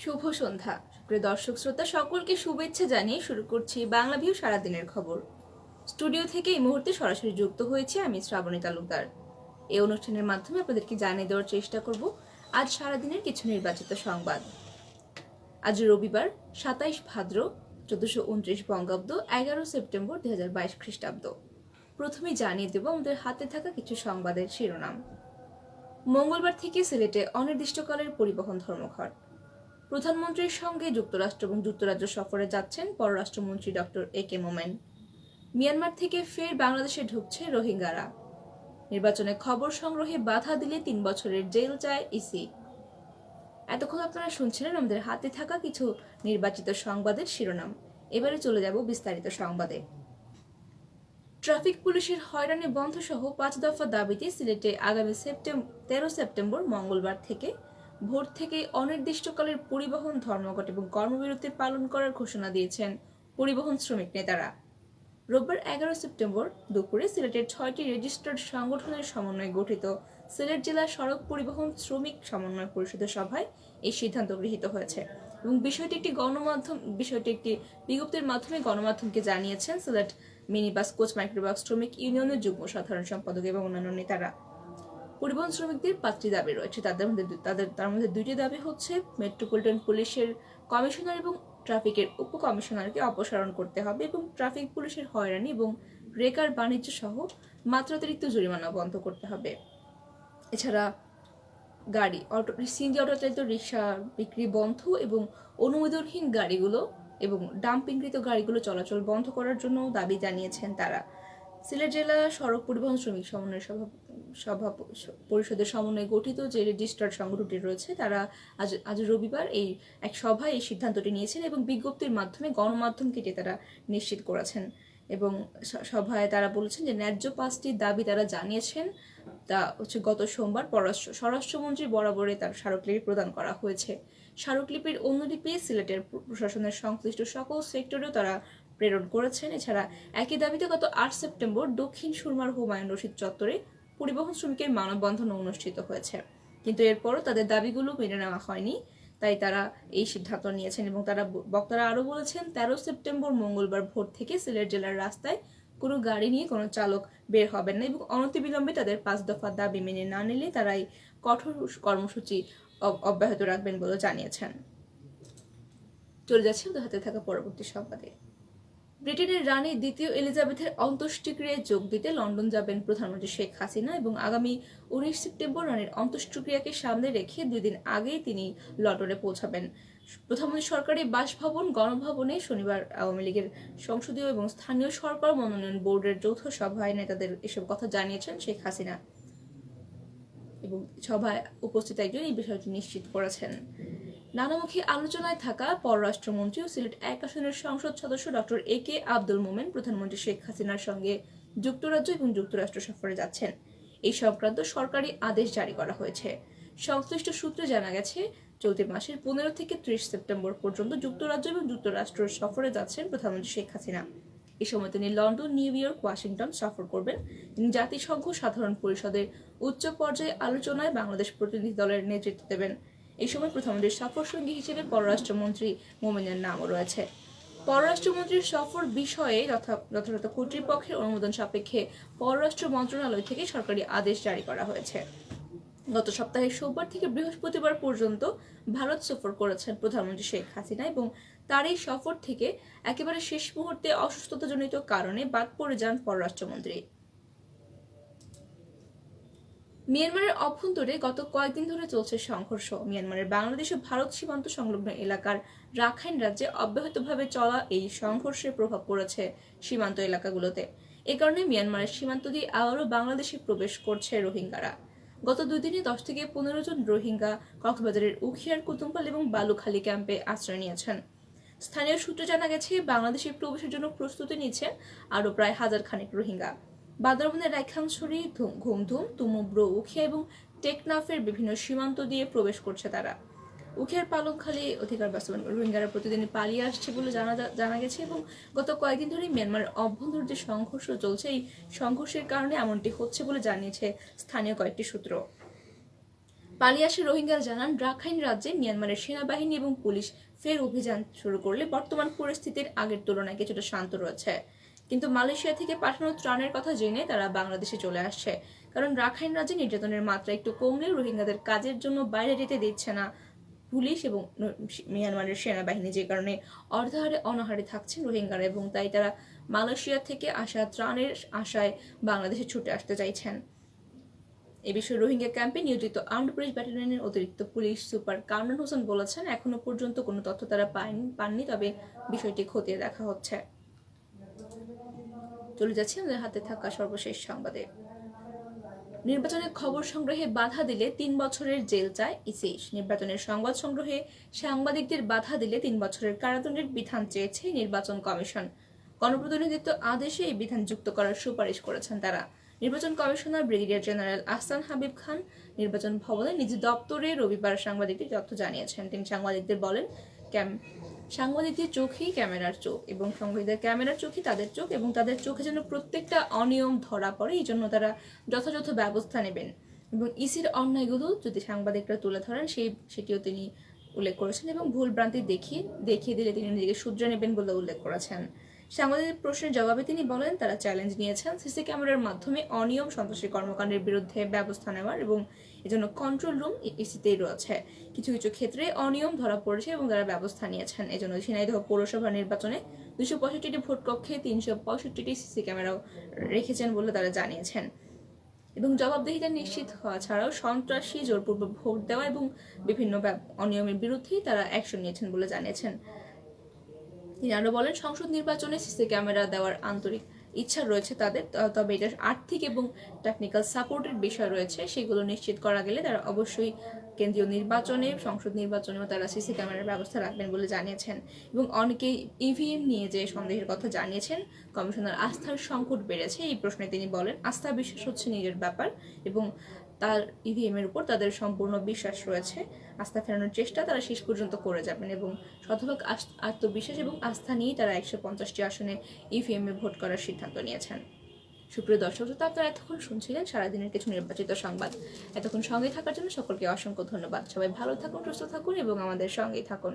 শুভ সন্ধ্যা প্রিয় দর্শক শ্রোতা সকলকে শুভেচ্ছা জানিয়ে শুরু করছি বাংলা ভিউ সারাদিনের খবর। স্টুডিও থেকে এই মুহূর্তে সরাসরি যুক্ত হয়েছে আমি শ্রাবণী তালুকদার। এই অনুষ্ঠানের মাধ্যমে আপনাদেরকে জানিয়ে দেওয়ার চেষ্টা করব আজ সারাদিনের কিছু নির্বাচিত সংবাদ। আজ রবিবার 27 ভাদ্র 1429 বঙ্গাব্দ 11 সেপ্টেম্বর 2022 খ্রিস্টাব্দ। প্রথমে জানিয়ে দেব আমাদের হাতে থাকা কিছু সংবাদের শিরোনাম। মঙ্গলবার থেকে সিলেটে অনির্দিষ্টকালের পরিবহন ধর্মঘট। প্রধানমন্ত্রীর সঙ্গে যুক্তরাষ্ট্র এবং যুক্তরাজ্য সফরে যাচ্ছেন পররাষ্ট্রমন্ত্রী ডক্টর একে মোমেন। মিয়ানমার থেকে ফের বাংলাদেশে ঢুকছে রোহিঙ্গারা। নির্বাচনে খবর সংগ্রহে বাধা দিলে 3 বছরের জেল চায় ইসি। এতক্ষণ আপনারা শুনছিলেন আমাদের হাতে থাকা কিছু নির্বাচিত সংবাদের শিরোনাম। এবারে চলে যাব বিস্তারিত সংবাদে। ট্রাফিক পুলিশের হয়রানি বন্ধ সহ 5 দফা দাবিতে সিলেটে আগামী 13 সেপ্টেম্বর মঙ্গলবার থেকে ভোর থেকে অনির্দিষ্টকালের পরিবহন ধর্মঘট এবং কর্মবিরতি পালন করার ঘোষণা দিয়েছেন পরিবহন শ্রমিক নেতারা। রোববার 11 সেপ্টেম্বর দুপুরে সিলেটের 6টি রেজিস্টার্ড সংগঠনের সমন্বয়ে গঠিত সিলেট জেলা সড়ক পরিবহন শ্রমিক সমন্বয় পরিষদের সভায় এই সিদ্ধান্ত গৃহীত হয়েছে এবং বিষয়টি একটি বিজ্ঞপ্তির মাধ্যমে গণমাধ্যমকে জানিয়েছেন সিলেট মিনিবাস কোচ মাইক্রোবাস শ্রমিক ইউনিয়নের যুগ্ম সাধারণ সম্পাদক এবং অন্যান্য নেতারা। পরিবহন শ্রমিকদের 5টি দাবি রয়েছে। তার মধ্যে 2টি দাবি হচ্ছে মেট্রোপলিটন পুলিশের কমিশনার এবং ট্রাফিকের উপকমিশনারকে অপসারণ করতে হবে এবং ট্রাফিক পুলিশের হয়রানি এবং রেকার বাণিজ্য সহ মাত্রাতিরিক্ত জরিমানা বন্ধ করতে হবে। এছাড়া সিএনজি অটো চালিত রিক্সা বিক্রি বন্ধ এবং অনুমোদনহীন গাড়িগুলো এবং ডাম্পিংকৃত গাড়িগুলো চলাচল বন্ধ করার জন্য দাবি জানিয়েছেন তারা। সিলেট জেলা সড়ক পরিবহন শ্রমিক সমন্বয় সভা পরিষদের সমন্বয়ে গঠিত যে রেজিস্ট্রার্ড সংগঠনটি রয়েছে তারা আজ রবিবার এক সভায় এই সিদ্ধান্তটি নিয়েছেন এবং বিজ্ঞপ্তির মাধ্যমে গণমাধ্যমকে তারা নিশ্চিত করেছেন এবং সভায় তারা বলেছেন যে ন্যায্য 5টি দাবি তারা জানিয়েছেন। তা হচ্ছে গত সোমবার স্বরাষ্ট্রমন্ত্রী বরাবরে তার স্মারকলিপি প্রদান করা হয়েছে। স্মারকলিপির অনুলিপি সিলেটের প্রশাসনের সংশ্লিষ্ট সকল সেক্টরেও তারা প্রেরণ করেছেন। এছাড়া একই দাবিতে গত 8 সেপ্টেম্বর দক্ষিণ সুরমার হুমায়ুন রশিদ চত্বরে পরিবহন শ্রমিকের মানববন্ধন অনুষ্ঠিত হয়েছে, কিন্তু এরপরও তাদের দাবিগুলো মেনে নেওয়া হয়নি। তাই তারা এই সিদ্ধান্ত নিয়েছেন এবং বক্তারা আরো বলেছেন 13 সেপ্টেম্বর মঙ্গলবার ভোর থেকে সিলেট জেলার রাস্তায় কোনো গাড়ি নিয়ে কোনো চালক বের হবেন না এবং অনতিবিলম্বে তাদের 5 দফা দাবি মেনে না নিলে তারা এই কঠোর কর্মসূচি অব্যাহত রাখবেন বলে জানিয়েছেন। চলে যাচ্ছে ওদের হাতে থাকা পরবর্তী সংবাদে। ব্রিটেনের রানী দ্বিতীয় এলিজাবেথের অন্ত্যেষ্টিক্রিয়ায় যোগ দিতে লন্ডন যাবেন প্রধানমন্ত্রী শেখ হাসিনা এবং আগামী 19 সেপ্টেম্বর রানীর অন্ত্যেষ্টিক্রিয়াকে সামনে রেখে 2 দিন আগেই তিনি লন্ডনে পৌঁছাবেন। প্রধানমন্ত্রী সরকারি বাসভবন গণভবনে শনিবার আওয়ামী লীগের সংসদীয় এবং স্থানীয় সরকার মনোনয়ন বোর্ডের যৌথ সভায় নেতাদের এসব কথা জানিয়েছেন শেখ হাসিনা এবং সভায় উপস্থিত একজন এই বিষয়টি নিশ্চিত করেছেন। নানামুখী আলোচনায় থাকা পররাষ্ট্রমন্ত্রী ও সিলেট 1 আসনের সংসদ সদস্য ডক্টর একে আব্দুল মোমেন প্রধানমন্ত্রী শেখ হাসিনার সঙ্গে যুক্তরাজ্য এবং যুক্তরাষ্ট্র সফরে যাচ্ছেন। এই সংক্রান্ত সরকারি আদেশ জারি করা হয়েছে। সংশ্লিষ্ট সূত্রে জানা গেছে চলতি মাসের 15 থেকে 30 সেপ্টেম্বর পর্যন্ত যুক্তরাজ্য এবং যুক্তরাষ্ট্র সফরে যাচ্ছেন প্রধানমন্ত্রী শেখ হাসিনা। এই সময় তিনি লন্ডন, নিউ ইয়র্ক, ওয়াশিংটন সফর করবেন। তিনি জাতিসংঘ সাধারণ পরিষদের উচ্চ পর্যায়ে আলোচনায় বাংলাদেশ প্রতিনিধি দলের নেতৃত্ব দেবেন। এই সময় প্রধানমন্ত্রীর সফর সঙ্গী হিসেবে পররাষ্ট্রমন্ত্রী মোমেনের নামও রয়েছে। পররাষ্ট্রমন্ত্রীর সফর বিষয়ে যথাযথ কর্তৃপক্ষের অনুমোদন সাপেক্ষে পররাষ্ট্র মন্ত্রণালয় থেকে সরকারি আদেশ জারি করা হয়েছে। গত সপ্তাহে সোমবার থেকে বৃহস্পতিবার পর্যন্ত ভারত সফর করেছেন প্রধানমন্ত্রী শেখ হাসিনা এবং তার এই সফর থেকে একেবারে শেষ মুহূর্তে অসুস্থতাজনিত কারণে বাদ পড়ে যান পররাষ্ট্রমন্ত্রী। মিয়ানমারের অভ্যন্তরে গত কয়েকদিন ধরে চলছে সংঘর্ষ। মিয়ানমারের বাংলাদেশ ও ভারত সীমান্ত সংলগ্ন এলাকার রাখাইন রাজ্যে অব্যাহতভাবে চলা এই সংঘর্ষের প্রভাব পড়েছে সীমান্ত এলাকাগুলোতে। এ কারণে মিয়ানমারের সীমান্ত দিয়ে আবারও বাংলাদেশে প্রবেশ করছে রোহিঙ্গারা। গত 2 দিনে 10 থেকে 15 জন রোহিঙ্গা কক্সবাজারের উখিয়ার কুতুমপাল এবং বালুখালী ক্যাম্পে আশ্রয় নিয়েছেন। স্থানীয় সূত্রে জানা গেছে বাংলাদেশে প্রবেশের জন্য প্রস্তুতি নিচ্ছেন আরও প্রায় 1000 খানেক রোহিঙ্গা। বান্দরবানের রাইখানছড়ি, ঘুমধুম, তুমুব্র, উখিয়া এবং টেকনাফের বিভিন্ন সীমান্ত দিয়ে প্রবেশ করছে তারা। উখিয়ার পালংখালী অধিকার বাস্তবায়ন রোহিঙ্গারা প্রতিদিনই পালিয়ে আসছে বলে জানা গেছে এবং গত কয়েকদিন ধরেই মিয়ানমারের অভ্যন্তরে যে সংঘর্ষ চলছে এই সংঘর্ষের কারণে এমনটি হচ্ছে বলে জানিয়েছে স্থানীয় কয়েকটি সূত্র। পালিয়ে আসা রোহিঙ্গা জানান, রাখাইন রাজ্যে মিয়ানমারের সেনাবাহিনী এবং পুলিশ ফের অভিযান শুরু করলে বর্তমান পরিস্থিতির আগের তুলনায় কিছুটা শান্ত রয়েছে। কিন্তু মালয়েশিয়া থেকে পাঠানো ত্রাণের কথা জেনে তারা বাংলাদেশে চলে আসছে, কারণ রাখাইন রাজ্যে নির্যাতনের মাত্রা একটু কমলেও রোহিঙ্গাদের কাজের জন্য বাইরে যেতে দিচ্ছে না পুলিশ এবং মিয়ানমারের সেনাবাহিনী, যে কারণে অর্ধাহারে অনাহারে থাকছেন রোহিঙ্গারা, এবং তাই তারা মালয়েশিয়া থেকে আসা ত্রাণের আশায় বাংলাদেশে ছুটে আসতে চাইছেন। এ বিষয়ে রোহিঙ্গা ক্যাম্পে নিয়োজিত আর্মড পুলিশ ব্যাটালিয়নের অতিরিক্ত পুলিশ সুপার কামরান হোসেন বলেছেন, এখনো পর্যন্ত কোনো তথ্য তারা পাননি, তবে বিষয়টি খতিয়ে দেখা হচ্ছে। চলে যাচ্ছি আমাদের হাতে থাকা সর্বশেষ সংবাদে। নির্বাচনের খবর সংগ্রহে বাধা দিলে 3 বছরের জেল চায় ইসি। নির্বাচনের সংবাদ সংগ্রহে সাংবাদিকদের বাধা দিলে 3 বছরের কারাদণ্ডের বিধান চেয়েছে নির্বাচন কমিশন। গণপ্রতিনিধিত্ব আদেশে এই বিধান যুক্ত করার সুপারিশ করেছেন তারা। নির্বাচন commissioner brigadier general Ahsan Habib Khan নির্বাচন ভবনে নিজ দপ্তরে রবিবার সাংবাদিকদের তথ্য জানিয়েছেন। তিনি সাংবাদিকদের বলেন, সাংবাদিকদের চোখেই ক্যামেরার চোখ, এবং সাংবাদিকদের ক্যামেরার চোখই তাদের চোখ, এবং তাদের চোখে যেন প্রত্যেকটা অনিয়ম ধরা পড়ে, এই জন্য তারা যথাযথ ব্যবস্থা নেবেন, এবং ইসির অন্যায়গুলো যদি সাংবাদিকরা তুলে ধরেন সেটিও তিনি উল্লেখ করেছেন, এবং ভুল ভ্রান্তি দেখিয়ে দিলে তিনি নিজেকে শুধরে নেবেন বলে উল্লেখ করেছেন। সাংবাদিকদের প্রশ্নের জবাবে তিনি বলেন, তারা চ্যালেঞ্জ নিয়েছেন সিসি ক্যামেরার মাধ্যমে অনিয়ম সন্ত্রাসী কর্মকাণ্ডের বিরুদ্ধে ব্যবস্থা নেওয়ার, এবং এজন্য কন্ট্রোল রুম ইসিতেই রয়েছে। কিছু কিছু ক্ষেত্রে অনিয়ম ধরা পড়েছে এবং তারা ব্যবস্থা নিয়েছেন। এজন্য ঝিনাইদহ পৌরসভা নির্বাচনে 265টি ভোট কক্ষে 365টি সিসি ক্যামেরাও রেখেছেন বলে তারা জানিয়েছেন, এবং জবাবদিহিতা নিশ্চিত হওয়া ছাড়াও সন্ত্রাসী জোরপূর্বক ভোট দেওয়া এবং বিভিন্ন অনিয়মের বিরুদ্ধেই তারা অ্যাকশন নিয়েছেন বলে জানিয়েছেন। তিনি আরো বলেন, সংসদ নির্বাচনে সিসি ক্যামেরা দেওয়ার আন্তরিক ইচ্ছা রয়েছে তাদের, তবে এটার আর্থিক এবং টেকনিক্যাল সাপোর্টের বিষয় রয়েছে, সেগুলো নিশ্চিত করা গেলে তারা অবশ্যই কেন্দ্রীয় নির্বাচনে, সংসদ নির্বাচনেও তারা সিসি ক্যামেরার ব্যবস্থা রাখবেন বলে জানিয়েছেন। এবং অনেকেই ইভিএম নিয়ে যে সন্দেহের কথা জানিয়েছেন, কমিশনার আস্থার সংকট বেড়েছে এই প্রশ্নে তিনি বলেন, আস্থা বিশ্বাস হচ্ছে নিজের ব্যাপার, এবং তার ইভিএম এর উপর তাদের সম্পূর্ণ বিশ্বাস রয়েছে। আস্থা ফেরানোর চেষ্টা তারা শেষ পর্যন্ত করে যাবেন, এবং শতভাগ আত্মবিশ্বাস এবং আস্থা নিয়েই তারা 150টি আসনে ইভিএম এ ভোট করার সিদ্ধান্ত নিয়েছেন। সুপ্রিয় দর্শক, আপনারা এতক্ষণ শুনছিলেন সারাদিনের কিছু নির্বাচিত সংবাদ। এতক্ষণ সঙ্গে থাকার জন্য সকলকে অসংখ্য ধন্যবাদ। সবাই ভালো থাকুন, সুস্থ থাকুন এবং আমাদের সঙ্গেই থাকুন।